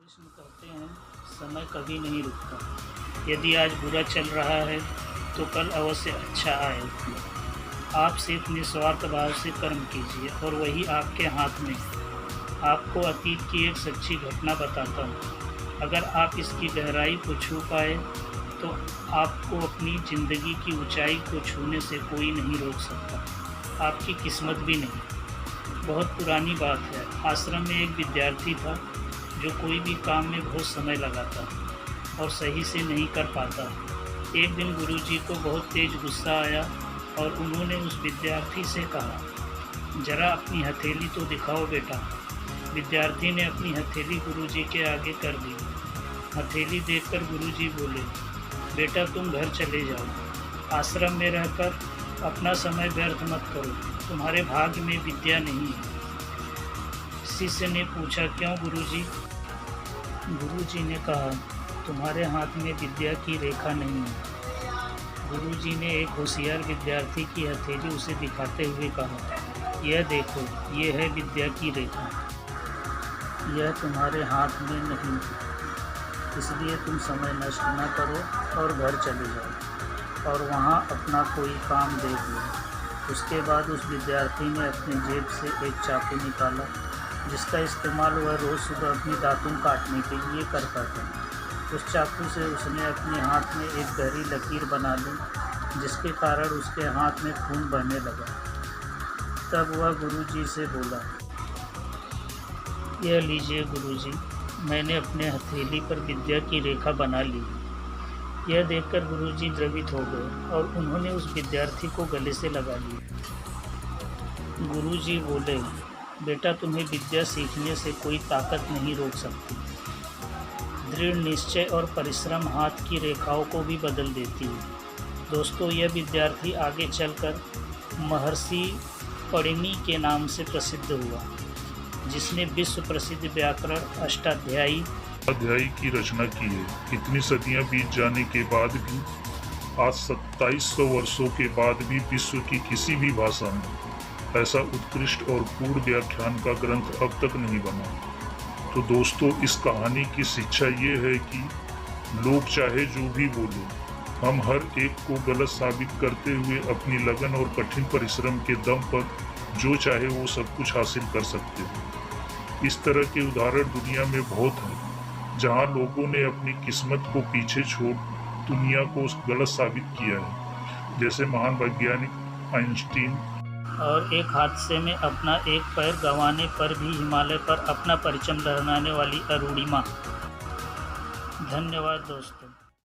कृष्ण कहते हैं, समय कभी नहीं रुकता। यदि आज बुरा चल रहा है तो कल अवश्य अच्छा आएगा। आप सिर्फ निस्वार्थ भाव से कर्म कीजिए और वही आपके हाथ में है। आपको अतीत की एक सच्ची घटना बताता हूँ। अगर आप इसकी गहराई को छू पाए तो आपको अपनी ज़िंदगी की ऊंचाई को छूने से कोई नहीं रोक सकता, आपकी किस्मत भी नहीं। बहुत पुरानी बात है। आश्रम में एक विद्यार्थी था जो कोई भी काम में बहुत समय लगाता और सही से नहीं कर पाता। एक दिन गुरुजी को बहुत तेज गुस्सा आया और उन्होंने उस विद्यार्थी से कहा, जरा अपनी हथेली तो दिखाओ बेटा। विद्यार्थी ने अपनी हथेली गुरुजी के आगे कर दी। हथेली देखकर गुरुजी बोले, बेटा तुम घर चले जाओ। आश्रम में रहकर अपना समय व्यर्थ मत करो, तुम्हारे भाग्य में विद्या नहीं है। शिष्य ने पूछा, क्यों गुरुजी? गुरुजी ने कहा, तुम्हारे हाथ में विद्या की रेखा नहीं है। गुरुजी ने एक होशियार विद्यार्थी की हथेली उसे दिखाते हुए कहा, यह देखो, यह है विद्या की रेखा। यह तुम्हारे हाथ में नहीं, इसलिए तुम समय नष्ट न करो और घर चले जाओ और वहाँ अपना कोई काम देख लो। उसके बाद उस विद्यार्थी ने अपने जेब से एक चाकू निकाला जिसका इस्तेमाल वह रोज़ सुबह अपनी दातुन काटने के लिए करता था। उस चाकू से उसने अपने हाथ में एक गहरी लकीर बना ली जिसके कारण उसके हाथ में खून बहने लगा। तब वह गुरुजी से बोला, यह लीजिए गुरुजी, मैंने अपने हथेली पर विद्या की रेखा बना ली। यह देखकर गुरुजी द्रवित हो गए और उन्होंने उस विद्यार्थी को गले से लगा लिया। गुरुजी बोले, बेटा तुम्हें विद्या सीखने से कोई ताकत नहीं रोक सकती। दृढ़ निश्चय और परिश्रम हाथ की रेखाओं को भी बदल देती है। दोस्तों, यह विद्यार्थी आगे चलकर महर्षि पणिनि के नाम से प्रसिद्ध हुआ, जिसने विश्व प्रसिद्ध व्याकरण अष्टाध्यायी की रचना की है। इतनी सदियां बीत जाने के बाद भी आज 2700 वर्षों के बाद भी विश्व की किसी भी भाषा में ऐसा उत्कृष्ट और पूर्ण व्याख्यान का ग्रंथ अब तक नहीं बना। तो दोस्तों, इस कहानी की शिक्षा ये है कि लोग चाहे जो भी बोले, हम हर एक को गलत साबित करते हुए अपनी लगन और कठिन परिश्रम के दम पर जो चाहे वो सब कुछ हासिल कर सकते हैं। इस तरह के उदाहरण दुनिया में बहुत हैं, जहां लोगों ने अपनी किस्मत को पीछे छोड़ दुनिया को गलत साबित किया है, जैसे महान वैज्ञानिक आइंस्टीन। और एक हादसे में अपना एक पैर गंवाने पर भी हिमालय पर अपना परचम लहराने वाली अरुणिमा। धन्यवाद दोस्तों।